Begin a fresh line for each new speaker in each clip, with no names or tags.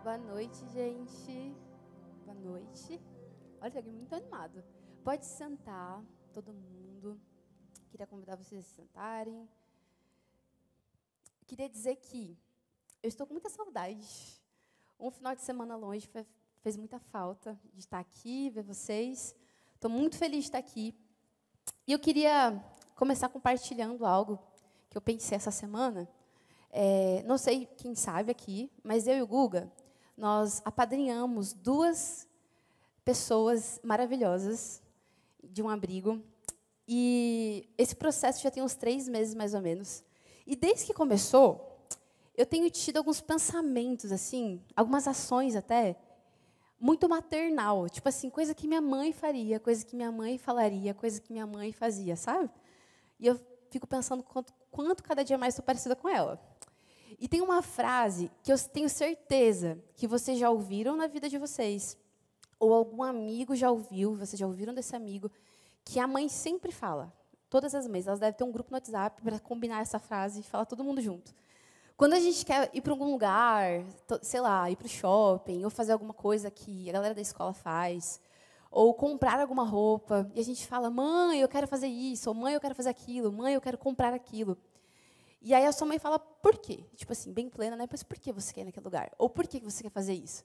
Boa noite, gente. Boa noite. Olha, tem alguém muito animado. Pode sentar, todo mundo. Queria convidar vocês a se sentarem. Queria dizer que eu estou com muita saudade. Um final de semana longe fez muita falta de estar aqui, ver vocês. Estou muito feliz de estar aqui. E eu queria começar compartilhando algo que eu pensei essa semana. Não sei quem sabe aqui, mas eu e o Guga, nós apadrinhamos 2 pessoas maravilhosas de um abrigo. E esse processo já tem uns 3 meses, mais ou menos. E desde que começou, eu tenho tido alguns pensamentos, assim, algumas ações até, muito maternal. Tipo assim, coisa que minha mãe faria, coisa que minha mãe falaria, coisa que minha mãe fazia, sabe? E eu fico pensando quanto cada dia mais estou parecida com ela. E tem uma frase que eu tenho certeza que vocês já ouviram na vida de vocês, ou algum amigo já ouviu, vocês já ouviram desse amigo, que a mãe sempre fala, todas as mães, elas devem ter um grupo no WhatsApp para combinar essa frase e falar todo mundo junto. Quando a gente quer ir para algum lugar, sei lá, ir para o shopping, ou fazer alguma coisa que a galera da escola faz, ou comprar alguma roupa, e a gente fala, mãe, eu quero fazer isso, ou mãe, eu quero fazer aquilo, mãe, eu quero comprar aquilo. E aí a sua mãe fala, por quê? Tipo assim, bem plena, né? Mas por que você quer ir naquele lugar? Ou por que você quer fazer isso?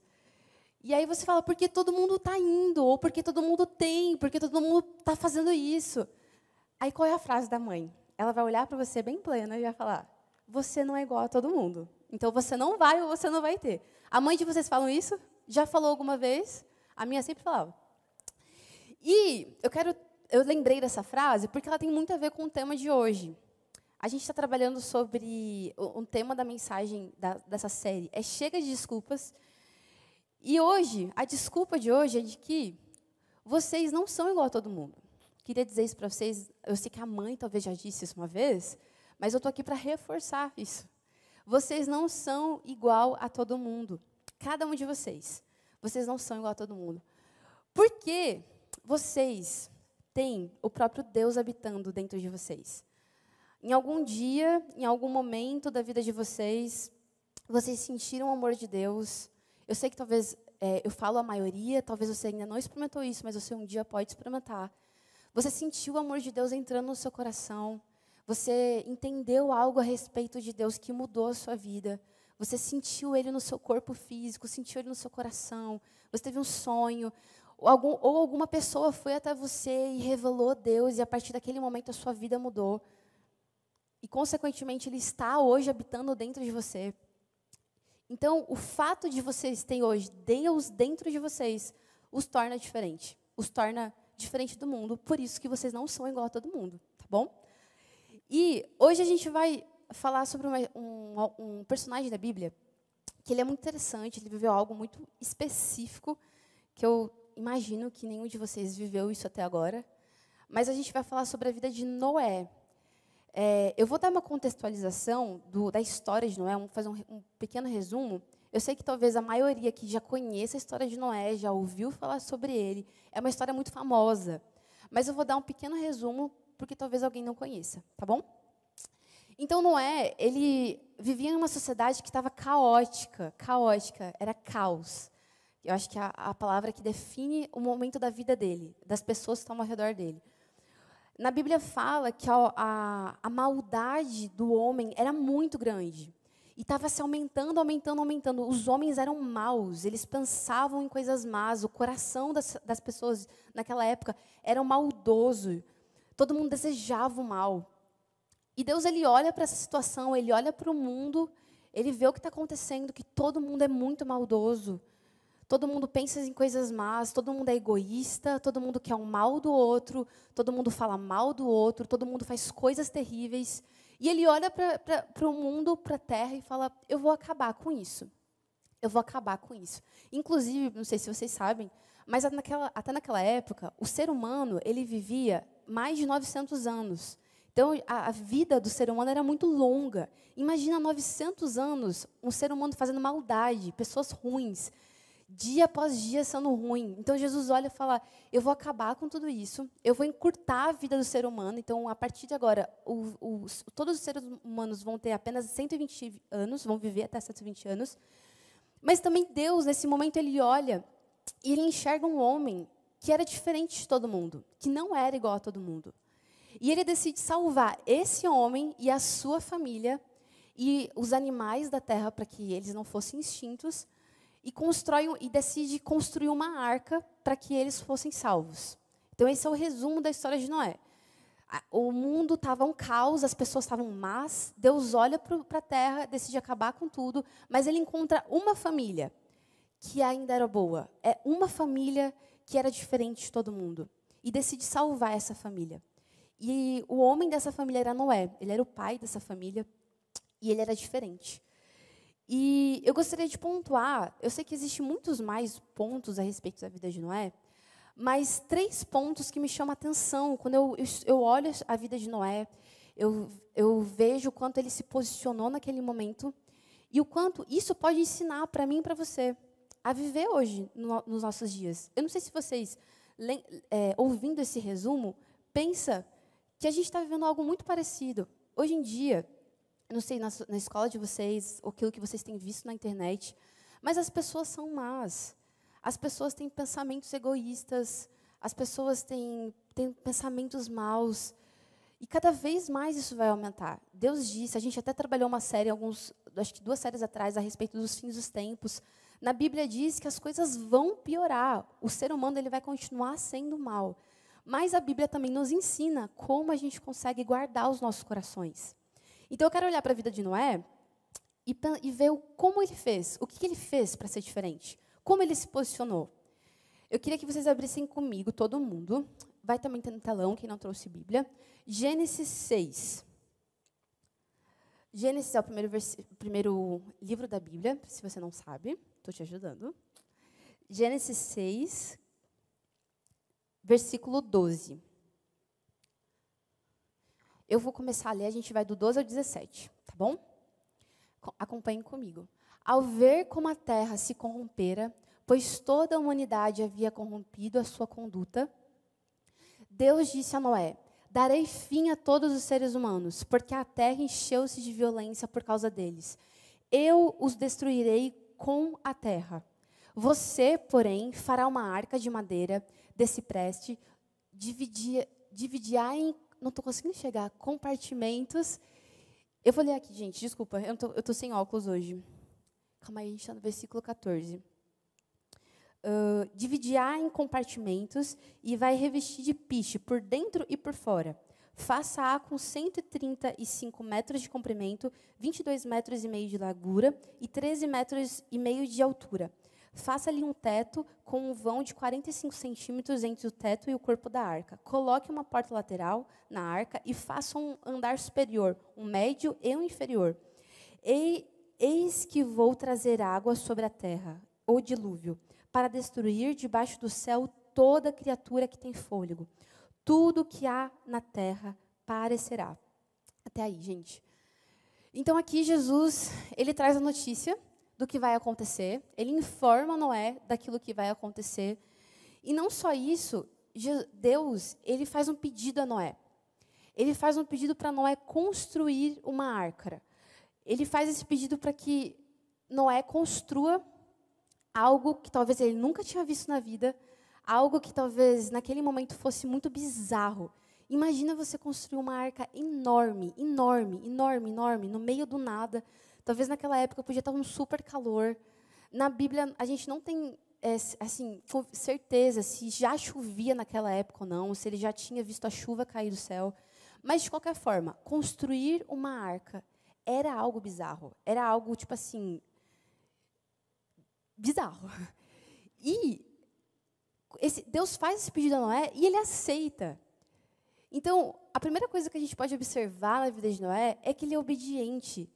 E aí você fala, porque todo mundo está indo, ou porque todo mundo tem, porque todo mundo está fazendo isso. Aí qual é a frase da mãe? Ela vai olhar para você bem plena e vai falar, você não é igual a todo mundo. Então você não vai ou você não vai ter. A mãe de vocês falam isso? Já falou alguma vez? A minha sempre falava. E eu lembrei dessa frase porque ela tem muito a ver com o tema de hoje. A gente está trabalhando sobre um tema da mensagem dessa série, chega de desculpas. E hoje, a desculpa de hoje é de que vocês não são igual a todo mundo. Queria dizer isso para vocês, eu sei que a mãe talvez já disse isso uma vez, mas eu estou aqui para reforçar isso. Vocês não são igual a todo mundo. Cada um de vocês. Vocês não são igual a todo mundo. Porque vocês têm o próprio Deus habitando dentro de vocês. Em algum dia, em algum momento da vida de vocês, vocês sentiram o amor de Deus. Eu sei que talvez, eu falo a maioria, talvez você ainda não experimentou isso, mas você um dia pode experimentar. Você sentiu o amor de Deus entrando no seu coração. Você entendeu algo a respeito de Deus que mudou a sua vida. Você sentiu Ele no seu corpo físico, sentiu Ele no seu coração. Você teve um sonho. Ou alguma pessoa foi até você e revelou Deus, e a partir daquele momento a sua vida mudou. E, consequentemente, Ele está hoje habitando dentro de você. Então, o fato de vocês terem hoje Deus dentro de vocês os torna diferente. Os torna diferente do mundo. Por isso que vocês não são igual a todo mundo, tá bom? E hoje a gente vai falar sobre um personagem da Bíblia que ele é muito interessante. Ele viveu algo muito específico que eu imagino que nenhum de vocês viveu isso até agora. Mas a gente vai falar sobre a vida de Noé. Eu vou dar uma contextualização da história de Noé, fazer um pequeno resumo. Eu sei que talvez a maioria que já conheça a história de Noé, já ouviu falar sobre ele. É uma história muito famosa. Mas eu vou dar um pequeno resumo, porque talvez alguém não conheça, tá bom? Então, Noé, ele vivia em uma sociedade que estava caótica, era caos. Eu acho que é a palavra que define o momento da vida dele, das pessoas que estão ao redor dele. Na Bíblia fala que a maldade do homem era muito grande. E estava se aumentando. Os homens eram maus, eles pensavam em coisas más. O coração das pessoas naquela época era maldoso. Todo mundo desejava o mal. E Deus, ele olha para essa situação, ele olha para o mundo, ele vê o que está acontecendo, que todo mundo é muito maldoso. Todo mundo pensa em coisas más, todo mundo é egoísta, todo mundo quer o mal do outro, todo mundo fala mal do outro, todo mundo faz coisas terríveis. E ele olha para o mundo, para a terra e fala, eu vou acabar com isso. eu vou acabar com isso. Inclusive, não sei se vocês sabem, mas até naquela época, o ser humano, ele vivia mais de 900 anos. Então, a vida do ser humano era muito longa. Imagina 900 anos, um ser humano fazendo maldade, pessoas ruins, dia após dia sendo ruim. Então, Jesus olha e fala, eu vou acabar com tudo isso, eu vou encurtar a vida do ser humano. Então, a partir de agora, todos os seres humanos vão ter apenas 120 anos, vão viver até 120 anos. Mas também Deus, nesse momento, ele olha e ele enxerga um homem que era diferente de todo mundo, que não era igual a todo mundo. E ele decide salvar esse homem e a sua família e os animais da terra para que eles não fossem extintos e decide construir uma arca para que eles fossem salvos. Então esse é o resumo da história de Noé. O mundo estava um caos, as pessoas estavam más, Deus olha para a terra, decide acabar com tudo, mas ele encontra uma família que ainda era boa. É uma família que era diferente de todo mundo. E decide salvar essa família. E o homem dessa família era Noé. Ele era o pai dessa família. E ele era diferente. E eu gostaria de pontuar, eu sei que existem muitos mais pontos a respeito da vida de Noé, mas 3 pontos que me chamam a atenção. Quando eu olho a vida de Noé, eu vejo o quanto ele se posicionou naquele momento e o quanto isso pode ensinar para mim e para você a viver hoje, nos nossos dias. Eu não sei se vocês, ouvindo esse resumo, pensa que a gente está vivendo algo muito parecido. Hoje em dia, eu não sei na escola de vocês, ou aquilo que vocês têm visto na internet, mas as pessoas são más. As pessoas têm pensamentos egoístas, as pessoas têm pensamentos maus. E cada vez mais isso vai aumentar. Deus disse, a gente até trabalhou uma série, acho que 2 séries atrás, a respeito dos fins dos tempos. Na Bíblia diz que as coisas vão piorar. O ser humano ele vai continuar sendo mal. Mas a Bíblia também nos ensina como a gente consegue guardar os nossos corações. Então eu quero olhar para a vida de Noé e ver como ele fez. O que ele fez para ser diferente? Como ele se posicionou? Eu queria que vocês abrissem comigo, todo mundo. Vai também ter no telão, quem não trouxe Bíblia. Gênesis 6. Gênesis é o primeiro livro da Bíblia, se você não sabe. Estou te ajudando. Gênesis 6, versículo 12. Eu vou começar a ler, a gente vai do 12 ao 17, tá bom? Acompanhem comigo. Ao ver como a terra se corrompera, pois toda a humanidade havia corrompido a sua conduta, Deus disse a Noé, darei fim a todos os seres humanos, porque a terra encheu-se de violência por causa deles. Eu os destruirei com a terra. Você, porém, fará uma arca de madeira de cipreste, dividirá em, não estou conseguindo chegar, compartimentos. Eu vou ler aqui, gente, desculpa, eu estou sem óculos hoje. Calma aí, a gente está no versículo 14. Dividirá em compartimentos e vai revestir de piche por dentro e por fora. Faça-a com 135 metros de comprimento, 22 metros e meio de largura e 13 metros e meio de altura. Faça-lhe um teto com um vão de 45 centímetros entre o teto e o corpo da arca. Coloque uma porta lateral na arca e faça um andar superior, um médio e um inferior. Eis que vou trazer água sobre a terra, ou dilúvio, para destruir debaixo do céu toda criatura que tem fôlego. Tudo que há na terra parecerá. Até aí, gente. Então, aqui, Jesus, ele traz a notícia do que vai acontecer. Ele informa Noé daquilo que vai acontecer. E não só isso, Deus, ele faz um pedido a Noé. Ele faz um pedido para Noé construir uma arca. Ele faz esse pedido para que Noé construa algo que talvez ele nunca tinha visto na vida, algo que talvez naquele momento fosse muito bizarro. Imagina você construir uma arca enorme, enorme, enorme, enorme, no meio do nada. Talvez naquela época podia estar um super calor. Na Bíblia, a gente não tem assim, certeza se já chovia naquela época ou não, se ele já tinha visto a chuva cair do céu. Mas, de qualquer forma, construir uma arca era algo bizarro. Era algo, tipo assim, bizarro. E Deus faz esse pedido a Noé e ele aceita. Então, a primeira coisa que a gente pode observar na vida de Noé é que ele é obediente.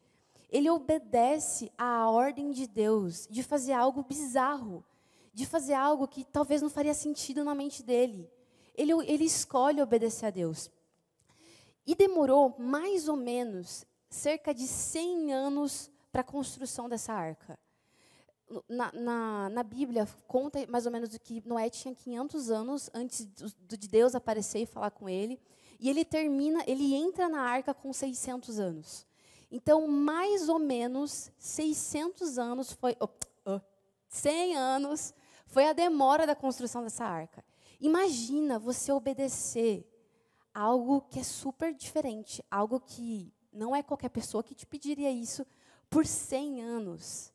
ele obedece à ordem de Deus de fazer algo bizarro, de fazer algo que talvez não faria sentido na mente dele. Ele escolhe obedecer a Deus. E demorou mais ou menos cerca de 100 anos para a construção dessa arca. Na Bíblia, conta mais ou menos que Noé tinha 500 anos antes de Deus aparecer e falar com ele. E ele entra na arca com 600 anos. Então, mais ou menos 600 anos 100 anos foi a demora da construção dessa arca. Imagina você obedecer a algo que é super diferente, algo que não é qualquer pessoa que te pediria isso por 100 anos.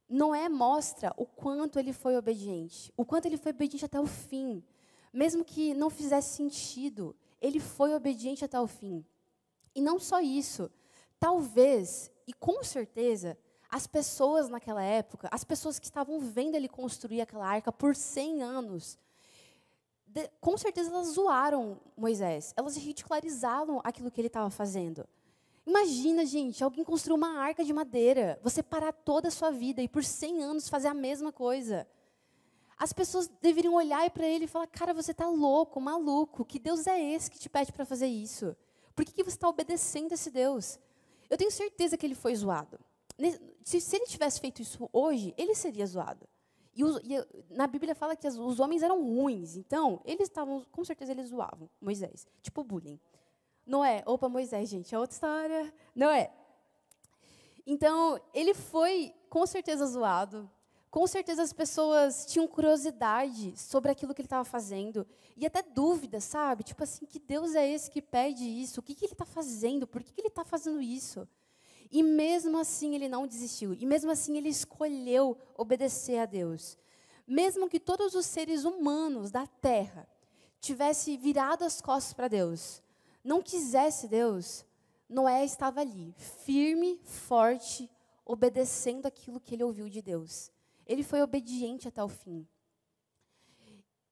Noé mostra o quanto ele foi obediente, o quanto ele foi obediente até o fim. Mesmo que não fizesse sentido, ele foi obediente até o fim. E não só isso, talvez, e com certeza, as pessoas naquela época, as pessoas que estavam vendo ele construir aquela arca por 100 anos, com certeza elas zoaram Moisés, elas ridicularizaram aquilo que ele estava fazendo. Imagina, gente, alguém construir uma arca de madeira, você parar toda a sua vida e por 100 anos fazer a mesma coisa. As pessoas deveriam olhar para ele e falar, cara, você está louco, maluco, que Deus é esse que te pede para fazer isso? Por que você está obedecendo a esse Deus? Eu tenho certeza que ele foi zoado. Se ele tivesse feito isso hoje, ele seria zoado. Na Bíblia fala que os homens eram ruins, então, com certeza eles zoavam Moisés, tipo bullying. Noé, Moisés, gente, é outra história. Noé. Então, ele foi, com certeza, zoado. Com certeza, as pessoas tinham curiosidade sobre aquilo que ele estava fazendo. E até dúvidas, sabe? Tipo assim, que Deus é esse que pede isso? O que ele está fazendo? Por que ele está fazendo isso? E mesmo assim, ele não desistiu. E mesmo assim, ele escolheu obedecer a Deus. Mesmo que todos os seres humanos da terra tivessem virado as costas para Deus, não quisesse Deus, Noé estava ali, firme, forte, obedecendo aquilo que ele ouviu de Deus. Ele foi obediente até o fim.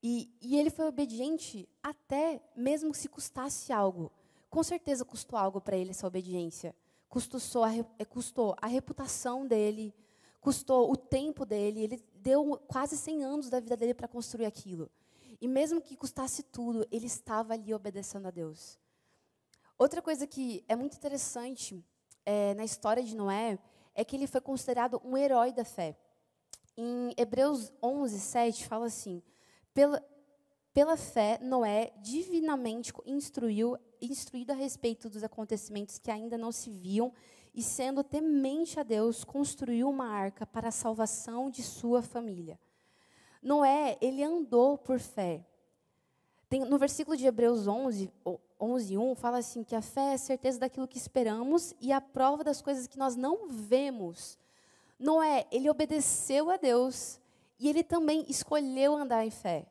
E ele foi obediente até mesmo se custasse algo. Com certeza custou algo para ele essa obediência. Custou a reputação dele, custou o tempo dele. Ele deu quase 100 anos da vida dele para construir aquilo. E mesmo que custasse tudo, ele estava ali obedecendo a Deus. Outra coisa que é muito interessante na história de Noé é que ele foi considerado um herói da fé. Em Hebreus 11, 7, fala assim, pela fé, Noé divinamente instruído a respeito dos acontecimentos que ainda não se viam, e sendo temente a Deus, construiu uma arca para a salvação de sua família. Noé, ele andou por fé. No versículo de Hebreus 11:1, fala assim, que a fé é a certeza daquilo que esperamos e a prova das coisas que nós não vemos. Noé, ele obedeceu a Deus e ele também escolheu andar em fé.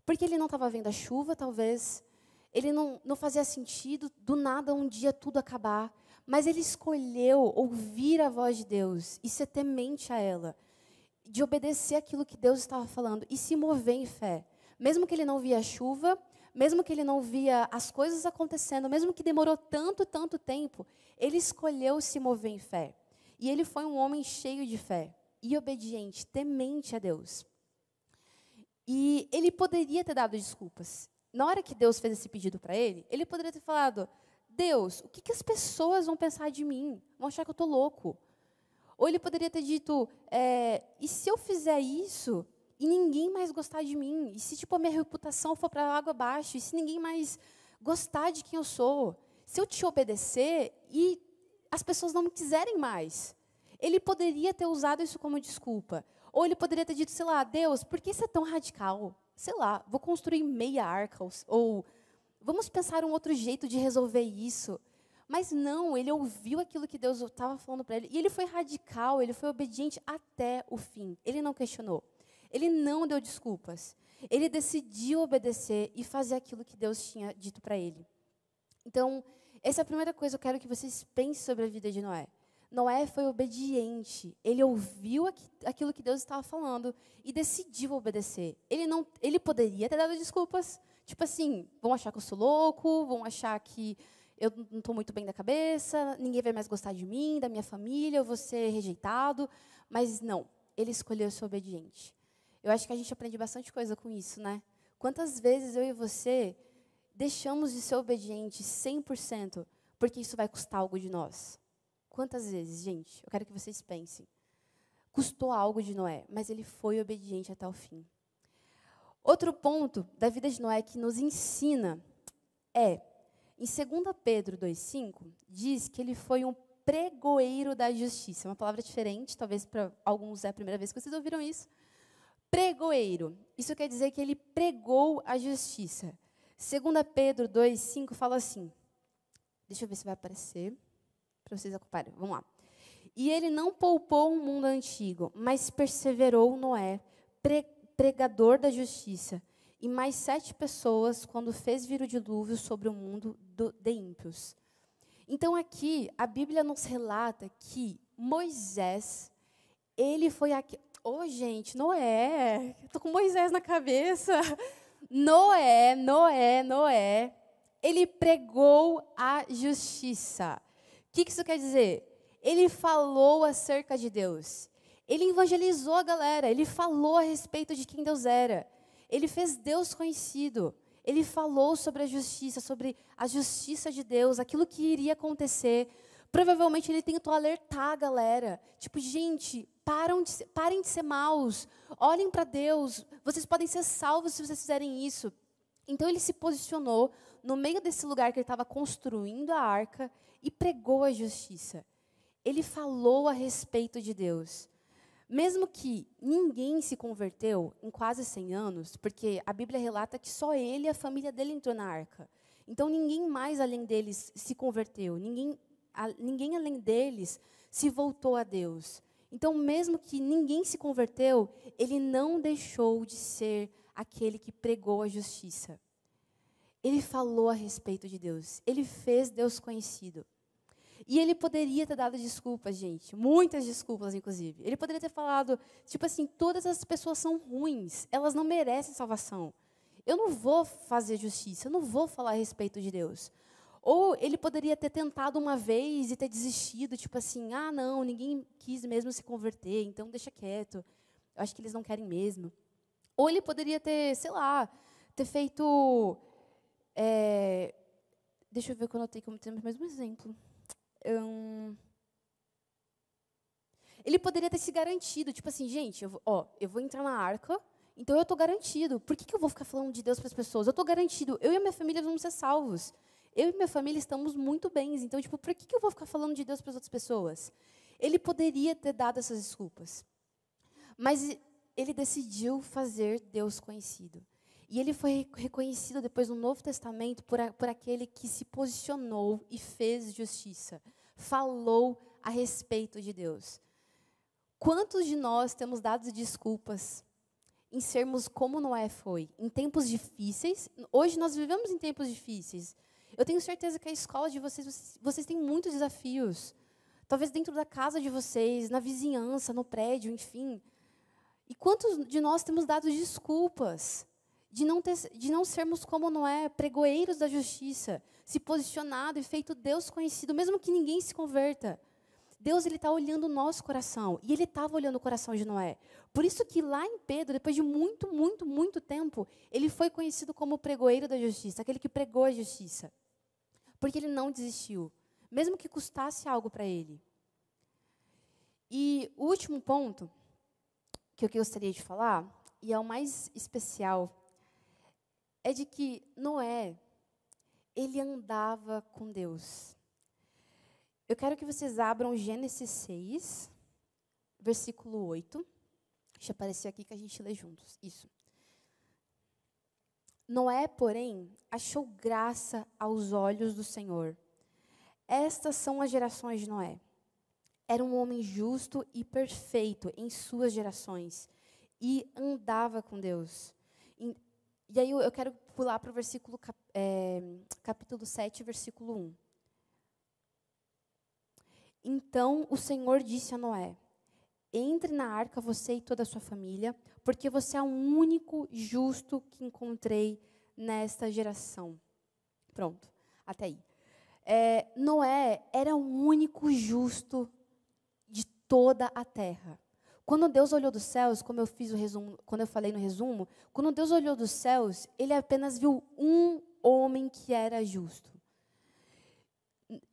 Porque ele não estava vendo a chuva, talvez. Ele não fazia sentido, do nada, um dia tudo acabar. Mas ele escolheu ouvir a voz de Deus e ser temente a ela. De obedecer aquilo que Deus estava falando e se mover em fé. Mesmo que ele não via a chuva, mesmo que ele não via as coisas acontecendo, mesmo que demorou tanto tempo, ele escolheu se mover em fé. E ele foi um homem cheio de fé e obediente, temente a Deus. E ele poderia ter dado desculpas. Na hora que Deus fez esse pedido para ele poderia ter falado, Deus, o que as pessoas vão pensar de mim? Vão achar que eu estou louco. Ou ele poderia ter dito, e se eu fizer isso e ninguém mais gostar de mim? E se a minha reputação for para água abaixo? E se ninguém mais gostar de quem eu sou? Se eu te obedecer e as pessoas não me quiserem mais? Ele poderia ter usado isso como desculpa. Ou ele poderia ter dito, sei lá, Deus, por que você é tão radical? Sei lá, vou construir meia arca. Ou vamos pensar um outro jeito de resolver isso. Mas não, ele ouviu aquilo que Deus estava falando para ele. E ele foi radical, ele foi obediente até o fim. Ele não questionou. Ele não deu desculpas. Ele decidiu obedecer e fazer aquilo que Deus tinha dito para ele. Então, essa é a primeira coisa que eu quero que vocês pensem sobre a vida de Noé. Noé foi obediente. Ele ouviu aquilo que Deus estava falando e decidiu obedecer. Ele poderia ter dado desculpas. Tipo assim, vão achar que eu sou louco, vão achar que eu não estou muito bem da cabeça, ninguém vai mais gostar de mim, da minha família, eu vou ser rejeitado. Mas não, ele escolheu ser obediente. Eu acho que a gente aprende bastante coisa com isso, né? Quantas vezes eu e você deixamos de ser obedientes 100%, porque isso vai custar algo de nós? Quantas vezes, gente? Eu quero que vocês pensem. Custou algo de Noé, mas ele foi obediente até o fim. Outro ponto da vida de Noé que nos ensina é, em 2 Pedro 2,5, diz que ele foi um pregoeiro da justiça. Uma palavra diferente, talvez para alguns é a primeira vez que vocês ouviram isso. Pregoeiro. Isso quer dizer que ele pregou a justiça. 2 Pedro 2,5 fala assim. Deixa eu ver se vai aparecer, para vocês acompanharem. Vamos lá. E ele não poupou o mundo antigo, mas perseverou Noé, pregador da justiça, e mais 7 pessoas, quando fez vir o dilúvio sobre o mundo de ímpios. Então, aqui, a Bíblia nos relata que Moisés, ele foi aqui... gente, Noé, estou com Moisés na cabeça. Noé, ele pregou a justiça. O que isso quer dizer? Ele falou acerca de Deus. Ele evangelizou a galera, ele falou a respeito de quem Deus era. Ele fez Deus conhecido. Ele falou sobre a justiça de Deus, aquilo que iria acontecer. Provavelmente ele tentou alertar a galera. Tipo, gente, parem de ser maus. Olhem para Deus. Vocês podem ser salvos se vocês fizerem isso. Então ele se posicionou no meio desse lugar que ele estava construindo a arca e pregou a justiça. Ele falou a respeito de Deus. Mesmo que ninguém se converteu em quase 100 anos, porque a Bíblia relata que só ele e a família dele entrou na arca. Então, ninguém mais além deles se converteu. Ninguém além deles se voltou a Deus. Então, mesmo que ninguém se converteu, ele não deixou de ser aquele que pregou a justiça. Ele falou a respeito de Deus. Ele fez Deus conhecido. E ele poderia ter dado desculpas, gente. Muitas desculpas, inclusive. Ele poderia ter falado, tipo assim, todas as pessoas são ruins. Elas não merecem salvação. Eu não vou fazer justiça. Eu não vou falar a respeito de Deus. Ou ele poderia ter tentado uma vez e ter desistido. Tipo assim, não, ninguém quis mesmo se converter. Então, deixa quieto. Eu acho que eles não querem mesmo. Ou ele poderia ter, sei lá, ter feito... deixa eu ver o que eu anotei como temos mais um exemplo. Ele poderia ter se garantido, tipo assim, gente, eu vou entrar na arca, então eu estou garantido. Por que eu vou ficar falando de Deus para as pessoas? Eu estou garantido, eu e a minha família vamos ser salvos. Eu e minha família estamos muito bem, então, tipo, por que eu vou ficar falando de Deus para as outras pessoas? Ele poderia ter dado essas desculpas. Mas ele decidiu fazer Deus conhecido. E ele foi reconhecido depois no Novo Testamento por aquele que se posicionou e fez justiça. Falou a respeito de Deus. Quantos de nós temos dado desculpas em sermos como Noé foi? Em tempos difíceis. Hoje nós vivemos em tempos difíceis. Eu tenho certeza que a escola de vocês tem muitos desafios. Talvez dentro da casa de vocês, na vizinhança, no prédio, enfim. E quantos de nós temos dado desculpas de não sermos como Noé, pregoeiros da justiça, se posicionado e feito Deus conhecido, mesmo que ninguém se converta. Deus está olhando o nosso coração, e Ele estava olhando o coração de Noé. Por isso que lá em Pedro, depois de muito tempo, ele foi conhecido como o pregoeiro da justiça, aquele que pregou a justiça. Porque ele não desistiu, mesmo que custasse algo para ele. E o último ponto que eu gostaria de falar, e é o mais especial, é de que Noé, ele andava com Deus. Eu quero que vocês abram Gênesis 6, versículo 8. Deixa eu aparecer aqui que a gente lê juntos. Isso. Noé, porém, achou graça aos olhos do Senhor. Estas são as gerações de Noé. Era um homem justo e perfeito em suas gerações, e andava com Deus. E aí eu quero pular para o versículo, capítulo 7, versículo 1. Então o Senhor disse a Noé: entre na arca você e toda a sua família, porque você é o único justo que encontrei nesta geração. Pronto, até aí. Noé era o único justo de toda a terra. Quando Deus olhou dos céus, como eu fiz o resumo, quando eu falei no resumo, quando Deus olhou dos céus, ele apenas viu um homem que era justo.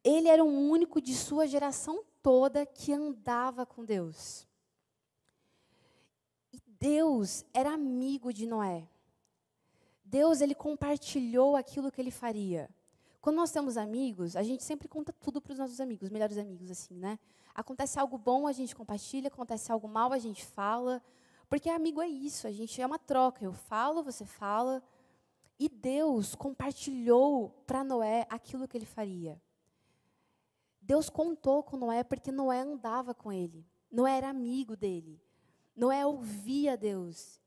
Ele era o único de sua geração toda que andava com Deus. E Deus era amigo de Noé. Deus, ele compartilhou aquilo que ele faria. Quando nós temos amigos, a gente sempre conta tudo para os nossos amigos, melhores amigos, assim, né? Acontece algo bom, a gente compartilha, acontece algo mal, a gente fala. Porque amigo é isso, a gente é uma troca. Eu falo, você fala. E Deus compartilhou para Noé aquilo que ele faria. Deus contou com Noé porque Noé andava com ele. Noé era amigo dele. Noé ouvia Deus.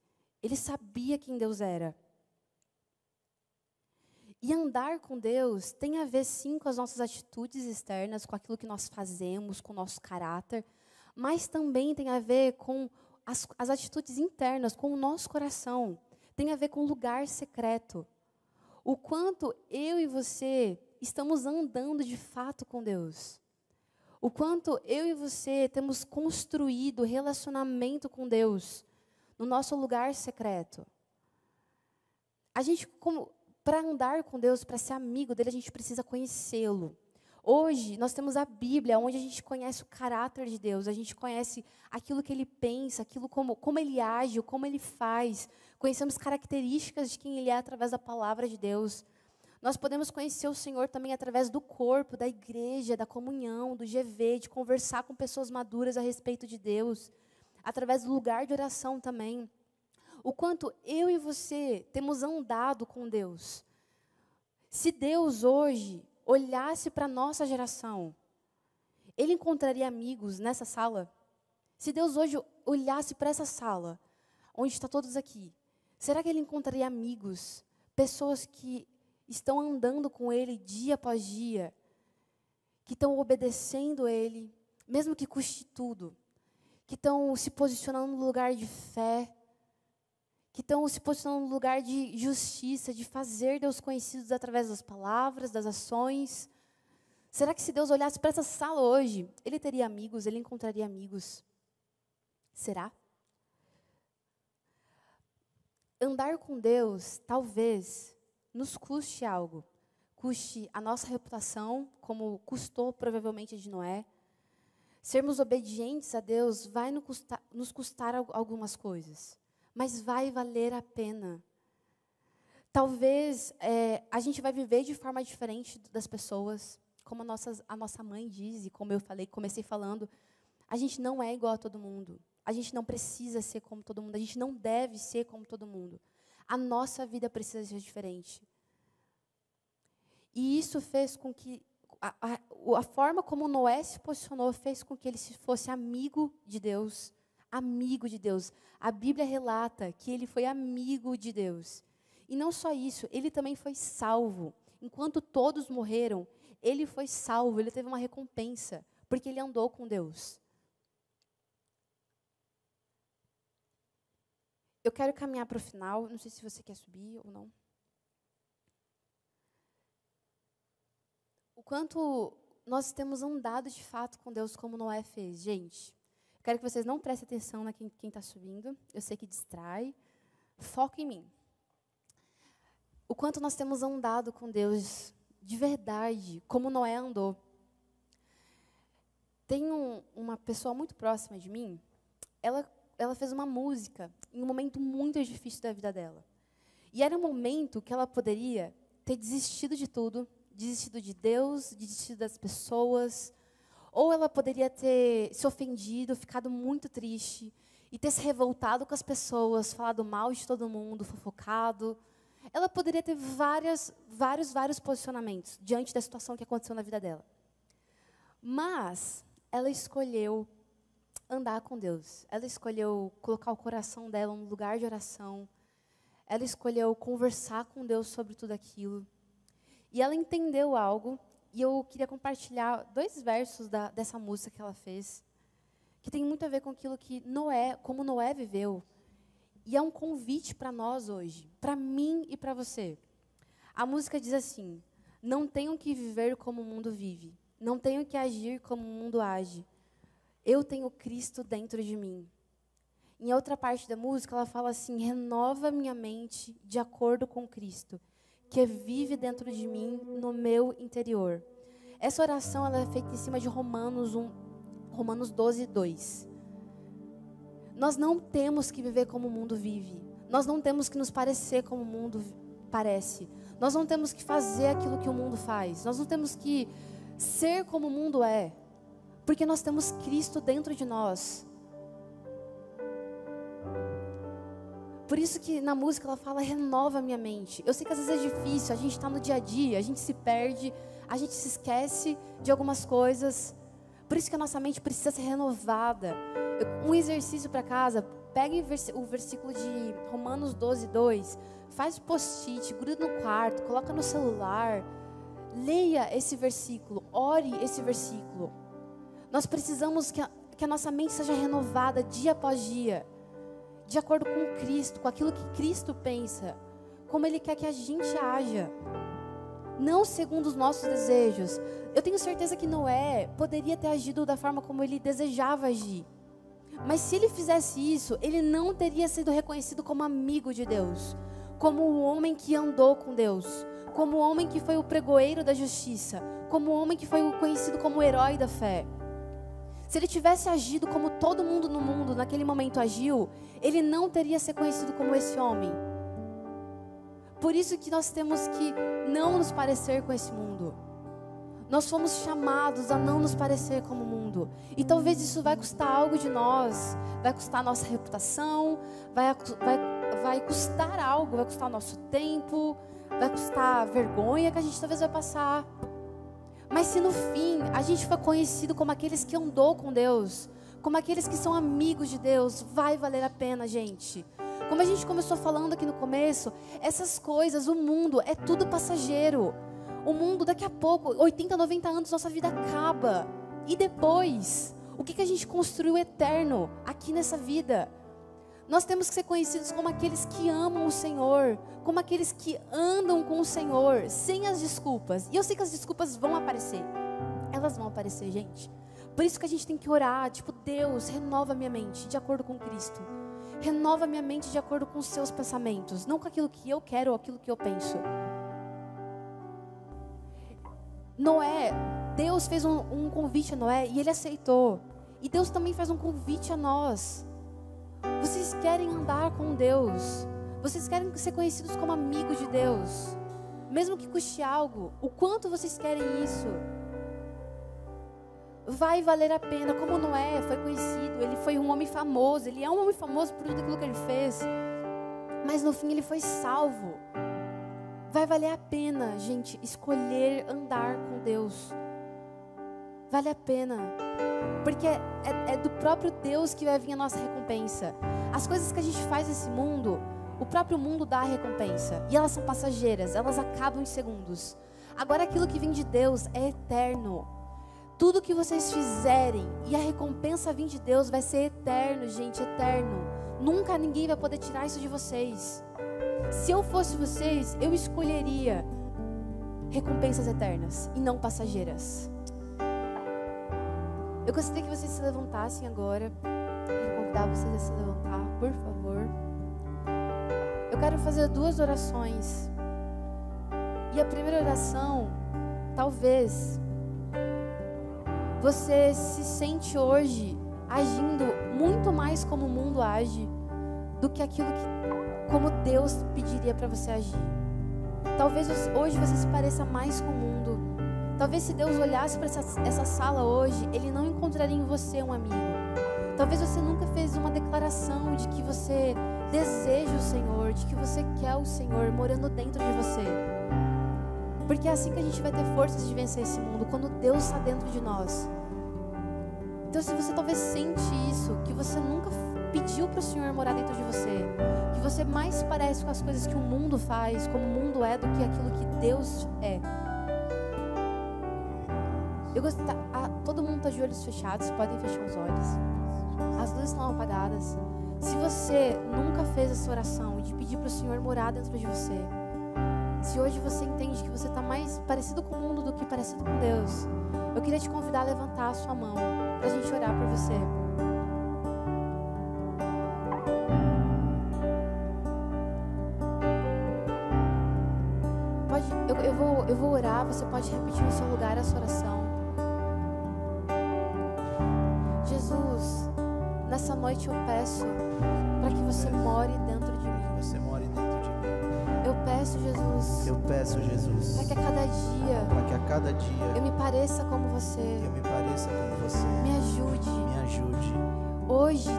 Ele sabia quem Deus era. E andar com Deus tem a ver, sim, com as nossas atitudes externas, com aquilo que nós fazemos, com o nosso caráter, mas também tem a ver com as atitudes internas, com o nosso coração. Tem a ver com o lugar secreto. O quanto eu e você estamos andando de fato com Deus. O quanto eu e você temos construído relacionamento com Deus no nosso lugar secreto. A gente, para andar com Deus, para ser amigo dele, a gente precisa conhecê-lo. Hoje, nós temos a Bíblia, onde a gente conhece o caráter de Deus, a gente conhece aquilo que ele pensa, aquilo como ele age, como ele faz. Conhecemos características de quem ele é através da palavra de Deus. Nós podemos conhecer o Senhor também através do corpo, da igreja, da comunhão, do GV, de conversar com pessoas maduras a respeito de Deus, através do lugar de oração também. O quanto eu e você temos andado com Deus. Se Deus hoje olhasse para a nossa geração, Ele encontraria amigos nessa sala? Se Deus hoje olhasse para essa sala, onde está todos aqui, será que Ele encontraria amigos, pessoas que estão andando com Ele dia após dia, que estão obedecendo Ele, mesmo que custe tudo, que estão se posicionando no lugar de fé, que estão se posicionando no lugar de justiça, de fazer Deus conhecidos através das palavras, das ações? Será que se Deus olhasse para essa sala hoje, Ele teria amigos, Ele encontraria amigos? Será? Andar com Deus, talvez, nos custe algo. Custe a nossa reputação, como custou provavelmente a de Noé. Sermos obedientes a Deus vai nos custar algumas coisas, mas vai valer a pena. Talvez a gente vai viver de forma diferente das pessoas, como a nossa mãe diz, e como eu comecei falando, a gente não é igual a todo mundo. A gente não precisa ser como todo mundo, a gente não deve ser como todo mundo. A nossa vida precisa ser diferente. E isso fez com que, a forma como Noé se posicionou, fez com que ele fosse amigo de Deus. Amigo de Deus. A Bíblia relata que ele foi amigo de Deus. E não só isso, ele também foi salvo. Enquanto todos morreram, ele foi salvo, ele teve uma recompensa, porque ele andou com Deus. Eu quero caminhar para o final, não sei se você quer subir ou não. O quanto nós temos andado de fato com Deus como Noé fez. Gente, eu quero que vocês não prestem atenção na quem está subindo, eu sei que distrai. Foca em mim. O quanto nós temos andado com Deus de verdade, como Noé andou. Tem uma pessoa muito próxima de mim, ela fez uma música em um momento muito difícil da vida dela. E era um momento que ela poderia ter desistido de tudo, desistido de Deus, desistido das pessoas, ou ela poderia ter se ofendido, ficado muito triste, e ter se revoltado com as pessoas, falado mal de todo mundo, fofocado. Ela poderia ter vários posicionamentos diante da situação que aconteceu na vida dela. Mas ela escolheu andar com Deus. Ela escolheu colocar o coração dela no lugar de oração. Ela escolheu conversar com Deus sobre tudo aquilo. E ela entendeu algo, e eu queria compartilhar 2 versos dessa música que ela fez, que tem muito a ver com aquilo que como Noé viveu. E é um convite para nós hoje, para mim e para você. A música diz assim: Não tenho que viver como o mundo vive. Não tenho que agir como o mundo age. Eu tenho Cristo dentro de mim. Em outra parte da música, ela fala assim: renova minha mente de acordo com Cristo, que vive dentro de mim, no meu interior. Essa oração ela é feita em cima de Romanos 12, 2. Nós não temos que viver como o mundo vive. Nós não temos que nos parecer como o mundo parece. Nós não temos que fazer aquilo que o mundo faz. Nós não temos que ser como o mundo é. Porque nós temos Cristo dentro de nós. Por isso que na música ela fala: renova minha mente. Eu sei que às vezes é difícil, a gente está no dia a dia, a gente se perde, a gente se esquece de algumas coisas. Por isso que a nossa mente precisa ser renovada. Um exercício para casa: pegue o versículo de Romanos 12, 2, faz post-it, gruda no quarto, coloca no celular, leia esse versículo, ore esse versículo. Nós precisamos que a nossa mente seja renovada dia após dia, de acordo com Cristo, com aquilo que Cristo pensa, como Ele quer que a gente haja, não segundo os nossos desejos. Eu tenho certeza que Noé poderia ter agido da forma como ele desejava agir, mas se ele fizesse isso, ele não teria sido reconhecido como amigo de Deus, como o homem que andou com Deus, como o homem que foi o pregoeiro da justiça, como o homem que foi conhecido como o herói da fé. Se ele tivesse agido como todo mundo no mundo naquele momento agiu, ele não teria sido conhecido como esse homem. Por isso que nós temos que não nos parecer com esse mundo. Nós fomos chamados a não nos parecer como o mundo. E talvez isso vai custar algo de nós, vai custar a nossa reputação, vai custar algo, vai custar o nosso tempo, vai custar a vergonha que a gente talvez vai passar. Mas se no fim a gente for conhecido como aqueles que andou com Deus, como aqueles que são amigos de Deus, vai valer a pena, gente. Como a gente começou falando aqui no começo, essas coisas, o mundo é tudo passageiro. O mundo daqui a pouco, 80, 90 anos, nossa vida acaba. E depois, o que a gente construiu eterno aqui nessa vida? Nós temos que ser conhecidos como aqueles que amam o Senhor, como aqueles que andam com o Senhor, sem as desculpas. E eu sei que as desculpas vão aparecer. Elas vão aparecer, gente. Por isso que a gente tem que orar, tipo: Deus, renova minha mente de acordo com Cristo. Renova minha mente de acordo com os seus pensamentos, não com aquilo que eu quero ou aquilo que eu penso. Noé, Deus fez um convite a Noé e ele aceitou. E Deus também faz um convite a nós. Vocês querem andar com Deus? Vocês querem ser conhecidos como amigos de Deus? Mesmo que custe algo, o quanto vocês querem isso? Vai valer a pena. Como Noé foi conhecido, ele foi um homem famoso, ele é um homem famoso por tudo aquilo que ele fez, mas no fim ele foi salvo. Vai valer a pena, gente, escolher andar com Deus. Vale a pena, porque é do próprio Deus que vai vir a nossa recompensa. As coisas que a gente faz nesse mundo, o próprio mundo dá a recompensa, e elas são passageiras, elas acabam em segundos. Agora aquilo que vem de Deus é eterno. Tudo que vocês fizerem e a recompensa vir de Deus vai ser eterno, gente, eterno. Nunca ninguém vai poder tirar isso de vocês. Se eu fosse vocês, eu escolheria recompensas eternas e não passageiras. Eu gostaria que vocês se levantassem agora. Eu quero convidar vocês a se levantar, por favor. Eu quero fazer 2 orações. E a primeira oração, talvez você se sente hoje agindo muito mais como o mundo age do que aquilo como Deus pediria para você agir. Talvez hoje você se pareça mais com o mundo. Talvez se Deus olhasse para essa sala hoje, Ele não encontraria em você um amigo. Talvez você nunca fez uma declaração de que você deseja o Senhor, de que você quer o Senhor morando dentro de você. Porque é assim que a gente vai ter forças de vencer esse mundo, quando Deus está dentro de nós. Então, se você talvez sente isso, que você nunca pediu para o Senhor morar dentro de você, que você mais parece com as coisas que o mundo faz, como o mundo é, do que aquilo que Deus é. Todo mundo está de olhos fechados, podem fechar os olhos. As luzes estão apagadas. Se você nunca fez essa oração de pedir para o Senhor morar dentro de você, Se hoje você entende que você está mais parecido com o mundo do que parecido com Deus, eu queria te convidar a levantar a sua mão para a gente orar por você. Eu vou orar, você pode repetir no seu lugar essa oração. Jesus, nessa noite eu peço para que você more dentro de mim.
Você more dentro de mim.
Eu peço, Jesus.
Eu peço, Jesus.
Para que a cada dia
eu
me pareça como você.
Eu me pareça como você.
Me ajude.
Me ajude.
Hoje,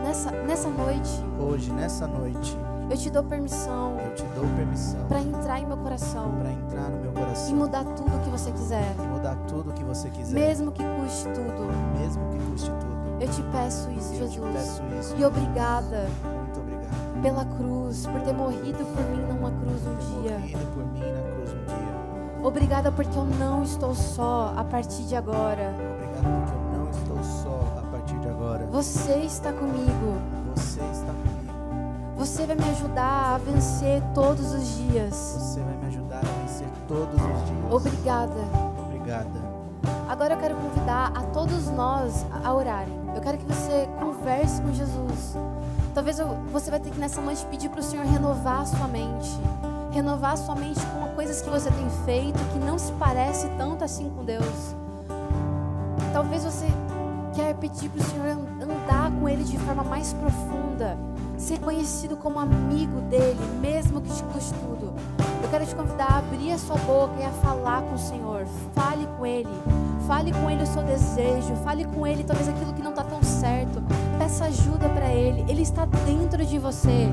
nessa noite.
Hoje, nessa noite.
Eu te dou permissão.
Eu te dou permissão.
Para entrar em meu coração.
Para entrar no meu coração.
E mudar tudo o que você quiser.
E mudar tudo o que você quiser.
Mesmo que custe tudo.
Mesmo que custe tudo.
Eu te peço isso, Jesus.
Eu te peço isso.
E obrigada.
Muito obrigado.
Pela cruz, por ter morrido por mim numa cruz um dia.
Morrido por mim na cruz um dia.
Obrigada porque eu não estou só a partir de agora.
Obrigado porque eu não estou só a partir de agora.
Você está comigo.
Você está comigo.
Você vai me ajudar a vencer todos os dias.
Você vai me ajudar a vencer todos os dias.
Obrigada.
Obrigada.
Agora eu quero convidar a todos nós a orarem. Eu quero que você converse com Jesus. Talvez você vai ter que nessa noite pedir para o Senhor renovar a sua mente. Renovar a sua mente com coisas que você tem feito que não se parece tanto assim com Deus. Talvez você quer pedir para o Senhor andar com Ele de forma mais profunda. Ser conhecido como amigo dele, mesmo que te custe tudo. Eu quero te convidar a abrir a sua boca e a falar com o Senhor. Fale com Ele. Fale com Ele o seu desejo. Fale com Ele talvez aquilo que não está tão certo. Peça ajuda para Ele. Ele está dentro de você.